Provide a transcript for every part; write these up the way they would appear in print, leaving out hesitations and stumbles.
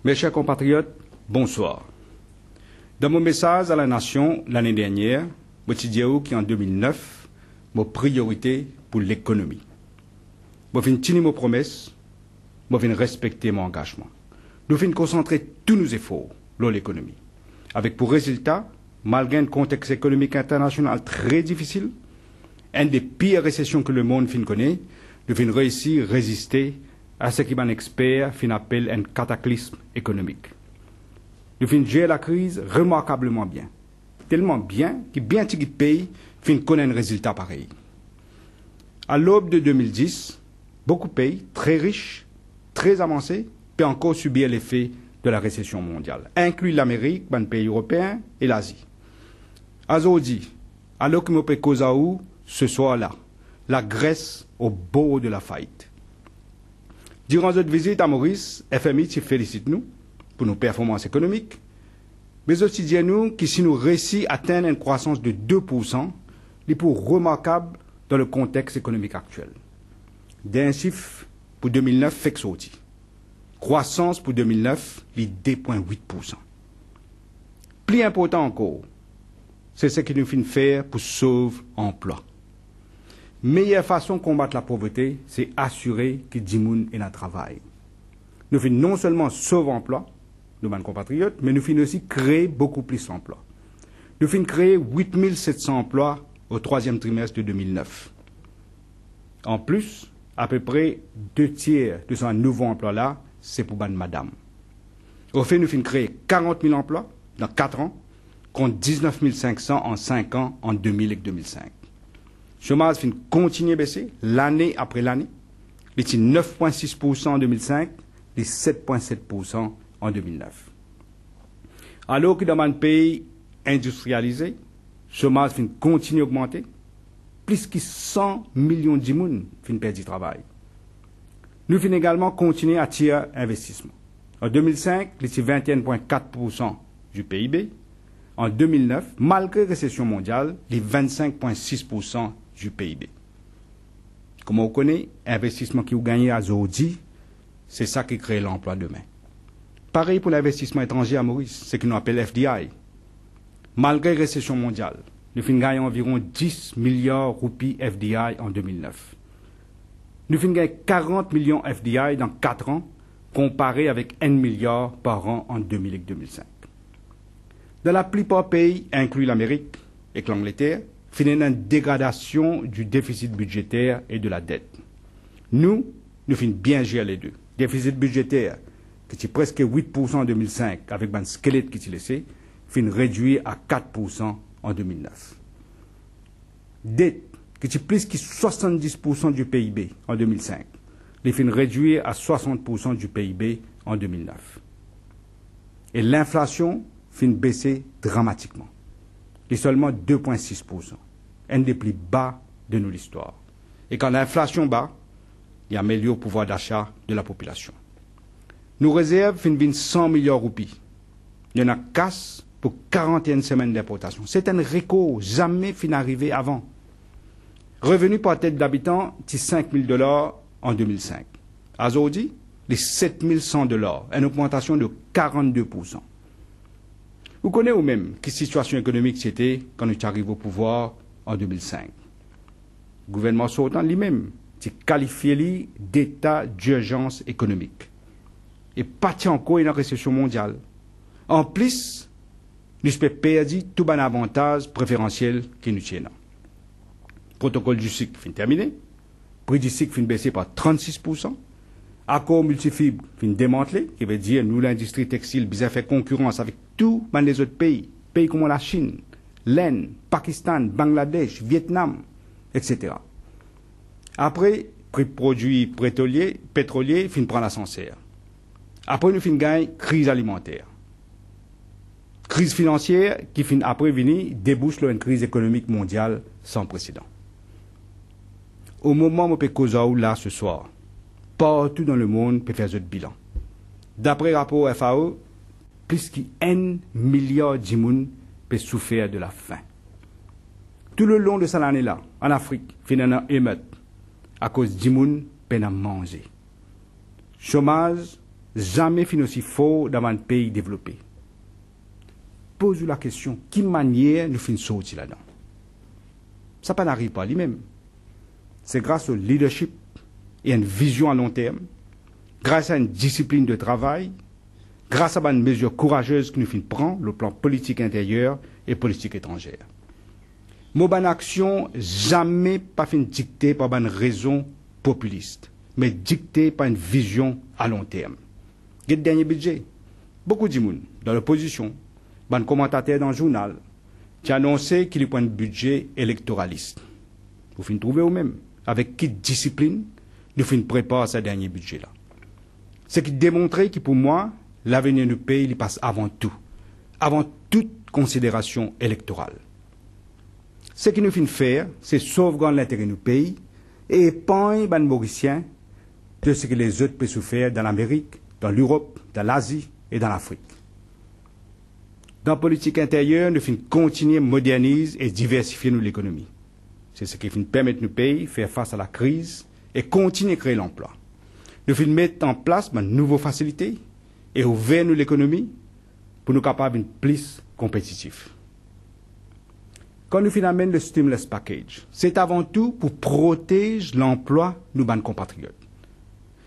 Mes chers compatriotes, bonsoir. Dans mon message à la nation l'année dernière, je dis qu'en 2009, ma priorité pour l'économie. Je vais tenir mes promesses, je vais respecter mon engagement. Nous vais concentrer tous nos efforts sur l'économie. Avec pour résultat, malgré un contexte économique international très difficile, une des pires récessions que le monde connaît, nous vais réussir à résister à ce qu'un expert appelle un cataclysme économique. Nous finissons gérer la crise remarquablement bien. Tellement bien que bien des pays connaissent un résultat pareil. À l'aube de 2010, beaucoup de pays très riches, très avancés, peuvent encore subir l'effet de la récession mondiale, inclus l'Amérique, les pays européens et l'Asie. Aujourd'hui, alors que nous faisons ce soir-là, la Grèce au bord de la faillite. Durant notre visite à Maurice, FMI félicite nous pour nos performances économiques, mais aussi dit nous que si nous réussissons à atteindre une croissance de 2%, c'est pour remarquable dans le contexte économique actuel. D'un chiffre pour 2009 fait sorti. Croissance pour 2009, c'est 2,8%. Plus important encore, c'est ce que nous finissons faire pour sauver l'emploi. Meilleure façon de combattre la pauvreté, c'est assurer que les gens aient un travail. Nous finissons non seulement sauver l'emploi, nos compatriotes, mais nous finissons aussi créer beaucoup plus d'emplois. Nous finissons créer 8 700 emplois au troisième trimestre de 2009. En plus, à peu près 2/3 de ces nouveaux emplois-là, c'est pour madame. Au fait, nous finissons créer 40 000 emplois dans 4 ans, contre 19 500 en 5 ans en 2000 et 2005. Le chômage continue à baisser l'année après l'année. Il était 9,6% en 2005 et 7,7% en 2009. Alors que dans un pays industrialisé, le chômage continue à augmenter. Plus que 100 millions de gens perdent du travail. Nous finissons également continuer à tirer investissement. En 2005, il était 21,4% du PIB. En 2009, malgré la récession mondiale, il est 25,6% du PIB. Comme on connaît, l'investissement qui vous gagnez à aujourd'hui, c'est ça qui crée l'emploi demain. Pareil pour l'investissement étranger à Maurice, ce que nous appelons FDI. Malgré la récession mondiale, nous finissons gagner environ 10 milliards de roupies FDI en 2009. Nous finissons gagner 40 millions FDI dans 4 ans, comparé avec 1 milliard par an en 2000 et 2005. Dans la plupart des pays, inclus l'Amérique et l'Angleterre, finissons une dégradation du déficit budgétaire et de la dette. Nous finissons bien gérer les deux. Déficit budgétaire, qui était presque 8% en 2005, avec un squelette qui était laissé, finit réduit à 4% en 2009. Dette, qui était plus que 70% du PIB en 2005, les finit réduit à 60% du PIB en 2009. Et l'inflation finit baisser dramatiquement. Et seulement 2,6%, un des plus bas de notre histoire. Et quand l'inflation bat, il améliore le pouvoir d'achat de la population. Nos réserves finissent 100 milliards de roupies. Il y en a casse pour 41 semaines d'importation. C'est un record jamais arrivé avant. Revenu par tête d'habitant, c'est 5 000 $ en 2005. Aujourd'hui, les 7 100 $, une augmentation de 42%. Vous connaissez vous-même quelle situation économique c'était quand nous arrivons au pouvoir en 2005. Le gouvernement sortant lui-même s'est qualifié d'état d'urgence économique. Et pas encore une récession mondiale. En plus, nous avons perdu tout un avantage préférentiel qui nous tient. Le protocole du sucre fin terminé. Le prix du sucre fin baissé par 36%. Accord multifibre fin démantelé, qui veut dire nous l'industrie textile bien fait concurrence avec tous les autres pays comme la Chine, l'Inde, Pakistan, Bangladesh, Vietnam, etc. Après, prix produits pétroliers fin prend l'ascenseur. Après, nous fin gagne crise alimentaire. Crise financière qui fin après venir débouche sur une crise économique mondiale sans précédent. Au moment où nous faisons là ce soir, partout dans le monde peut faire ce bilan. D'après le rapport FAO, plus qu'1 milliard de gens peuvent souffrir de la faim. Tout le long de cette année-là, en Afrique, il y a émeute à cause de gens peuvent manger. Chômage jamais fin aussi fort dans un pays développé. Pose-vous la question, quelle manière nous fin sortir là-dedans? Ça n'arrive pas lui-même. C'est grâce au leadership et à une vision à long terme, grâce à une discipline de travail, grâce à une mesure courageuse que nous fin prendre, le plan politique intérieur et politique étrangère. Mon bonne action jamais pas fin dictée par une raison populiste, mais dictée par une vision à long terme. Le dernier budget, beaucoup de monde dans l'opposition, un commentateur dans le journal, qui a annoncé qu'il y a un budget électoraliste. Vous finissez trouver vous-même avec quelle discipline nous finissons préparer ce dernier budget-là. C'est qui démontrait que pour moi, l'avenir du pays il passe avant tout, avant toute considération électorale. Ce que nous finissons faire, c'est sauvegarder l'intérêt du pays et épargner les Mauriciens de ce que les autres peuvent souffrir dans l'Amérique, dans l'Europe, dans l'Asie et dans l'Afrique. Dans la politique intérieure, nous finissons continuer à moderniser et diversifier l'économie. C'est ce qui finit permettre nos pays de faire face à la crise et continuer à créer l'emploi. Nous finissons mettre en place de nouvelles facilités et ouvrir l'économie pour nous capables d'être plus compétitifs. Quand nous finissons le stimulus package, c'est avant tout pour protéger l'emploi de nos compatriotes.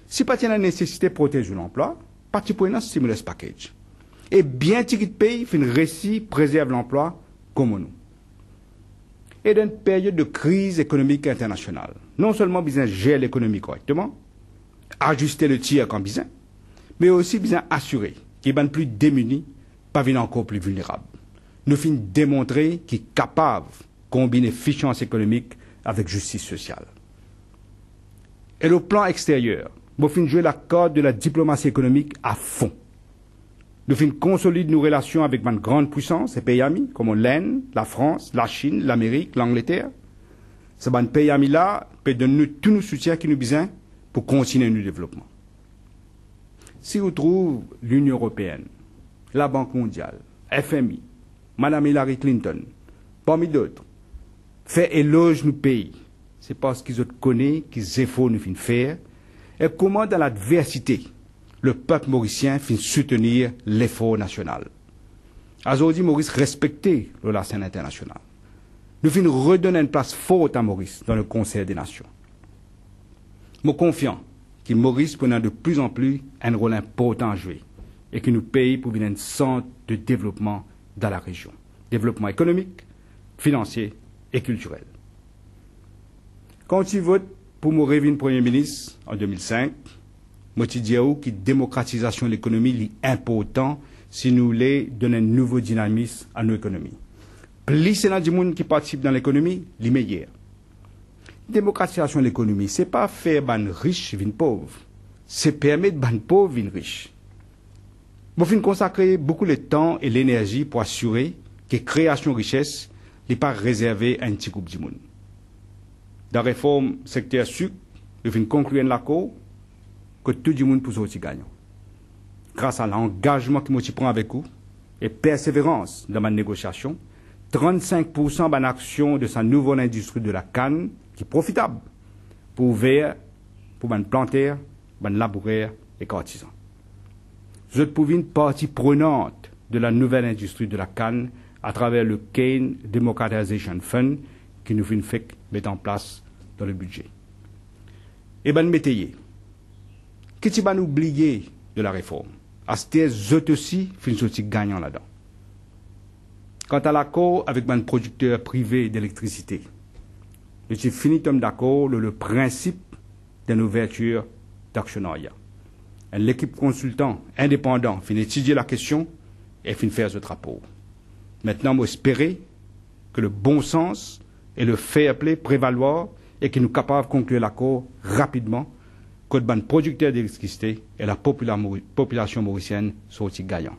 Si pas la nécessité de protéger l'emploi, pas pour un stimulus package. Et bien que le pays fin réussi préserve l'emploi comme nous. Et dans une période de crise économique internationale, non seulement besoin de gérer l'économie correctement, ajuster le tir quand besoin, mais aussi besoin assurer qu'ils sont plus démunis, pas venir encore plus vulnérables. Nous finissons démontrer qu'ils sont capables de combiner efficience économique avec justice sociale. Et le plan extérieur, nous finissons jouer la corde de la diplomatie économique à fond. Nous finissons consolider nos relations avec une grande puissance, et pays amis, comme l'Inde, la France, la Chine, l'Amérique, l'Angleterre. Ces pays amis-là peuvent donner tout le soutien qu'ils nous besoin pour continuer notre développement. Si vous trouvez l'Union européenne, la Banque mondiale, FMI, Mme Hillary Clinton, parmi d'autres, fait éloge nos pays, c'est parce qu'ils connaissent qu'ils efforts nous faire et comment dans l'adversité, le peuple mauricien finit soutenir l'effort national. Aujourd'hui, Maurice respectait la scène internationale. Nous finissons redonner une place forte à Maurice dans le Conseil des Nations. Je suis confiant que Maurice prend de plus en plus un rôle important à jouer et que nous pays pour venir un centre de développement dans la région. Développement économique, financier et culturel. Quand tu votes pour mon revenu Premier ministre en 2005, je dis que la démocratisation de l'économie est importante si nous voulons donner un nouveau dynamisme à nos économies. Plus il y a des gens qui participent dans l'économie, les meilleurs. Démocratisation de l'économie, ce n'est pas faire des riches venir pauvres, c'est permettre des pauvres venir riches. Je vais consacrer beaucoup de temps et l'énergie pour assurer que la création de richesse n'est pas réservée à un petit groupe de monde. Dans la réforme secteur sucre, je vais conclure l'accord que tout le monde peut sortir gagnant. Grâce à l'engagement que je prends avec vous et persévérance dans ma négociation, 35% de l'action de sa nouvelle industrie de la canne qui est profitable pour ouvrir, pour les planteurs, les laboureurs et les artisans. Vous êtes pour une partie prenante de la nouvelle industrie de la canne à travers le Cane Democratization Fund qui nous fait mettre en place dans le budget. Et ben métayer. Qu'est-ce qu'on va oublier de la réforme? Asté eux aussi finissent aussi gagnant là-dedans. Quant à l'accord avec un producteur privé d'électricité, je suis fini d'accord le principe d'une ouverture d'actionnariat. L'équipe consultant indépendant finit étudier la question et finit faire ce rapport. Maintenant, moi espérer que le bon sens et le fair play prévaloir et que nous sommes capables de conclure l'accord rapidement, que le producteur d'électricité et la population mauricienne soient aussi gagnants.